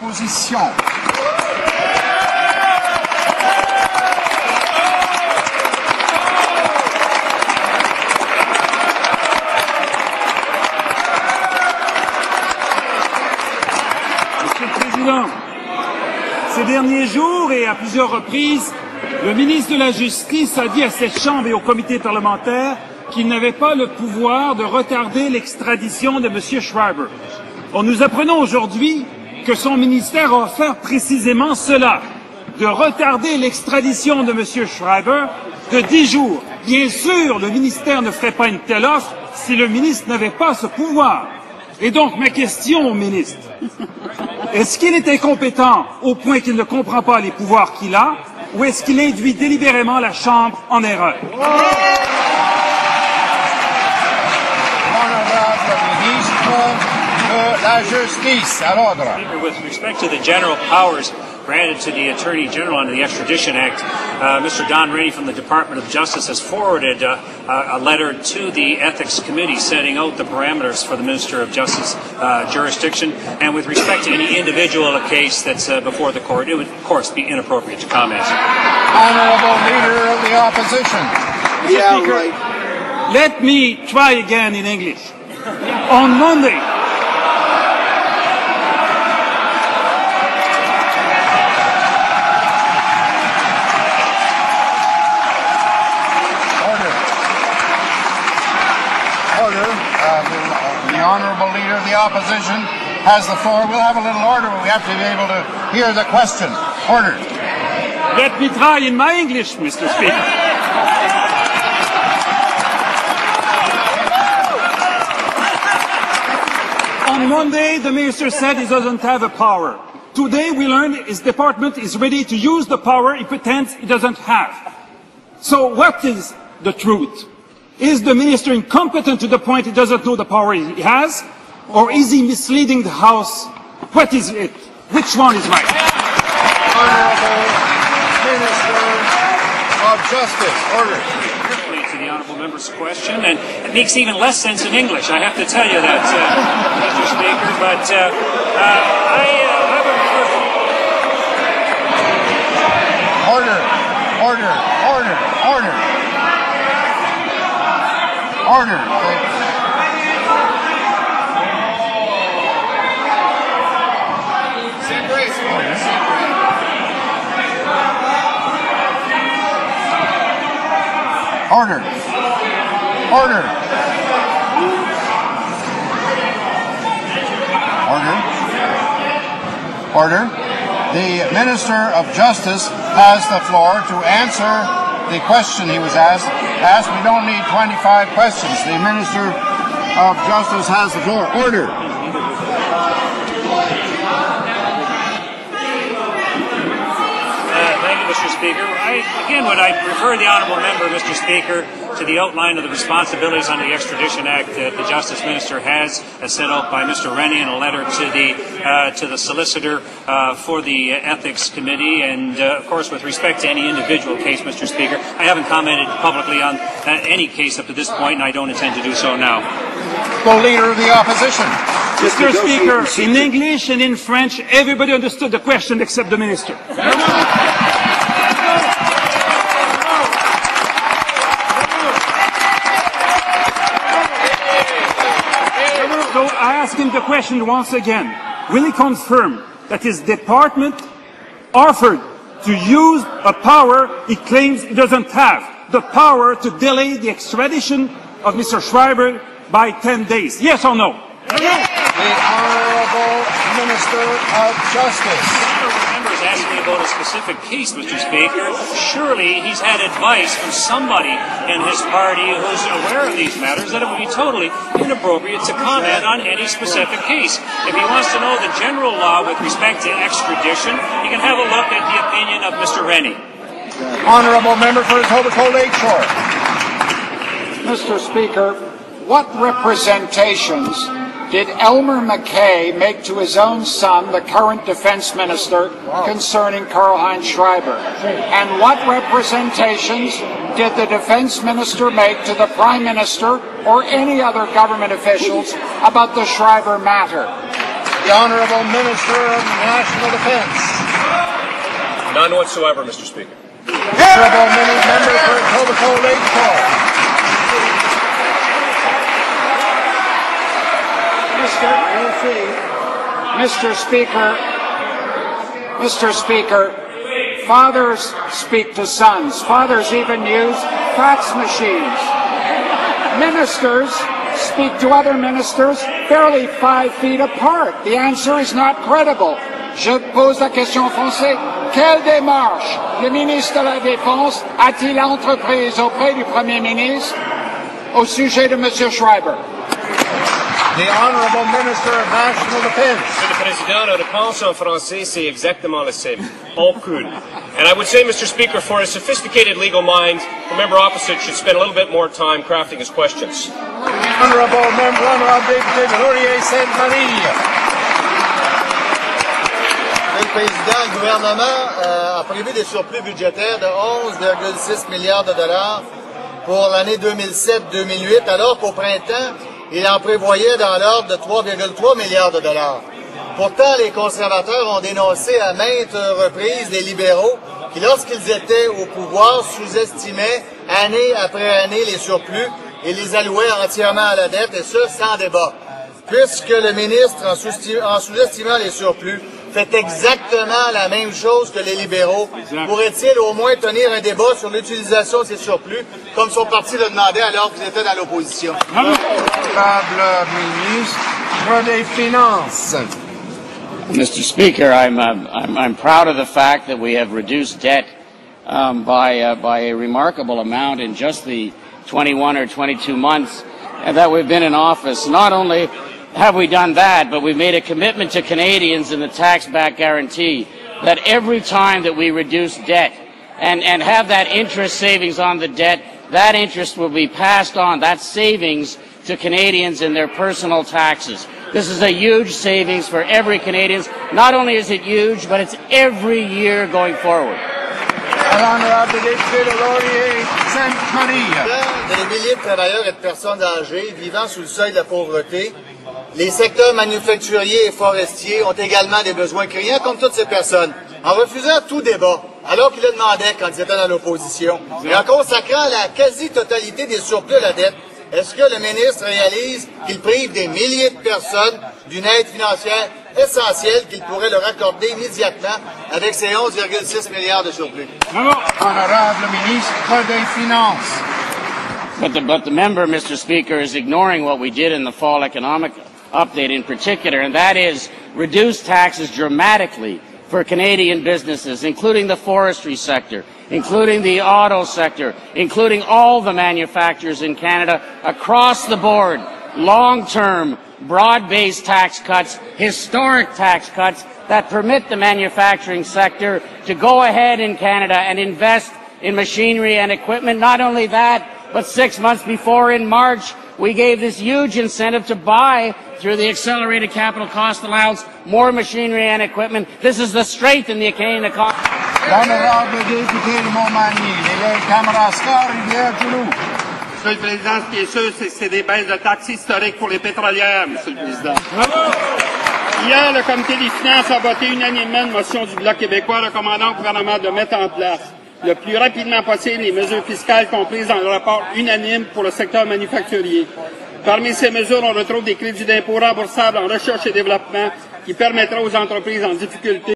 Position. Monsieur le Président, ces derniers jours et à plusieurs reprises, le ministre de la Justice a dit à cette Chambre et au comité parlementaire qu'il n'avait pas le pouvoir de retarder l'extradition de M. Schreiber. Nous apprenons aujourd'hui que son ministère a offert précisément cela, de retarder l'extradition de M. Schreiber de 10 jours. Bien sûr, le ministère ne ferait pas une telle offre si le ministre n'avait pas ce pouvoir. Et donc, ma question au ministre, est-ce qu'il est incompétent au point qu'il ne comprend pas les pouvoirs qu'il a, ou est-ce qu'il induit délibérément la Chambre en erreur? La justice, à l'ordre. With respect to the general powers granted to the Attorney General under the Extradition Act, Mr. Don Rennie from the Department of Justice has forwarded a letter to the Ethics Committee setting out the parameters for the Minister of Justice jurisdiction. And with respect to any individual case that's before the court, it would, of course, be inappropriate to comment. Honorable Leader of the Opposition. Yeah, Speaker, right. Let me try again in English. On Monday, the Honourable Leader of the Opposition has the floor. We'll have a little order, but we have to be able to hear the question. Order. Let me try in my English, Mr. Speaker. On Monday, the Minister said he doesn't have a power. Today, we learned his department is ready to use the power he pretends he doesn't have. So what is the truth? Is the minister incompetent to the point he doesn't know the power he has? Or is he misleading the House? What is it? Which one is right? Honourable Minister of Justice, order. To the honourable member's question, and it makes even less sense in English, I have to tell you that, Mr. Speaker, but Order. Order. Order. The Minister of Justice has the floor to answer the question he was asked. We don't need 25 questions. The Minister of Justice has the floor. Order. Thank you, Mr. Speaker. Again, would I refer the honourable member, Mr. Speaker, to the outline of the responsibilities under the Extradition Act that the Justice Minister has, as set out by Mr. Rennie in a letter to the Solicitor for the Ethics Committee, and of course, with respect to any individual case, Mr. Speaker, I haven't commented publicly on any case up to this point, and I don't intend to do so now. The Leader of the Opposition. Mr. Speaker, in English and in French, everybody understood the question except the Minister. So I ask him the question once again. Will he confirm that his department offered to use a power he claims he doesn't have, the power to delay the extradition of Mr. Schreiber by 10 days? Yes or no? The Honourable Minister of Justice. The member is asking about a specific case, Mr. Speaker. Surely he's had advice from somebody in his party who's aware of these matters that it would be totally inappropriate to comment on any specific case. If he wants to know the general law with respect to extradition, he can have a look at the opinion of Mr. Rennie. Honourable Member for Etobicoke Lakeshore. Mr. Speaker, what representations did Elmer MacKay make to his own son, the current defense minister, concerning Karl-Heinz Schreiber? And what representations did the defense minister make to the prime minister or any other government officials about the Schreiber matter? The Honourable Minister of National Defence. None whatsoever, Mr. Speaker. Honourable Member for Etobicoke Lake Shore. Mr. Speaker, fathers speak to sons. Fathers even use fax machines. Ministers speak to other ministers barely 5 feet apart. The answer is not credible. Je pose la question en français. Quelle démarche le ministre de la Défense a-t-il entreprise auprès du Premier ministre au sujet de M. Schreiber? The Honourable Minister of National Defence. Monsieur le Président, la réponse en français, c'est exactement la same. Aucune. And I would say, Mr. Speaker, for a sophisticated legal mind, the member opposite should spend a little bit more time crafting his questions. Honourable Member, Honourable Député de Laurier-Sainte-Marie. Monsieur le Président, le gouvernement a prévu des surplus budgétaires de 11,6 milliards de dollars pour l'année 2007-2008, alors qu'au printemps, il en prévoyait dans l'ordre de 3,3 milliards de dollars. Pourtant, les conservateurs ont dénoncé à maintes reprises les libéraux qui, lorsqu'ils étaient au pouvoir, sous-estimaient année après année les surplus et les allouaient entièrement à la dette, et ce, sans débat. Puisque le ministre, en sous-estimant les surplus, fait exactement la même chose que les libéraux, pourrait-il au moins tenir un débat sur l'utilisation de ces surplus, comme son parti le demandait alors qu'ils étaient dans l'opposition? Honorable Ministre des Finances. Mr. Speaker, I'm proud of the fact that we have reduced debt by a remarkable amount in just the 21 or 22 months that we've been in office. Not only have we done that, but we've made a commitment to Canadians in the tax-back guarantee that every time that we reduce debt and have that interest savings on the debt, that interest will be passed on, that savings, to Canadians in their personal taxes. This is a huge savings for every Canadian. Not only is it huge, but it's every year going forward. Honorable Député de Laurier-Sainte-Marie. Des milliers de travailleurs et de personnes âgées vivant sous le seuil de la pauvreté, les secteurs manufacturiers et forestiers ont également des besoins criants, comme toutes ces personnes. En refusant tout débat, alors qu'ils le demandaient quand ils étaient dans l'opposition, et en consacrant la quasi-totalité des surplus à la dette, est-ce que le ministre réalise qu'il prive des milliers de personnes d'une aide financière essentielle qu'il pourrait leur accorder immédiatement avec ses 11,6 milliards de surplus? Honorable Ministre des Finances. But the member, Mr. Speaker, is ignoring what we did in the fall economic update in particular, and that is reduce taxes dramatically for Canadian businesses, including the forestry sector, including the auto sector, including all the manufacturers in Canada across the board. Long-term, broad-based tax cuts, historic tax cuts that permit the manufacturing sector to go ahead in Canada and invest in machinery and equipment. Not only that, but 6 months before, in March, we gave this huge incentive to buy, through the accelerated capital cost allowance, more machinery and equipment. This is the strength in the Canadian economy. L'honorable député de Montmagny, les Kamouraska, Rivière-du-Loup. Monsieur le Président, ce qui est sûr, c'est que c'est des baisses de taxes historiques pour les pétrolières, Monsieur le Président. Hier, le Comité des finances a voté unanimement une motion du Bloc québécois recommandant au gouvernement de mettre en place le plus rapidement possible les mesures fiscales comprises dans le rapport unanime pour le secteur manufacturier. Parmi ces mesures, on retrouve des crédits d'impôt remboursables en recherche et développement qui permettraient aux entreprises en difficulté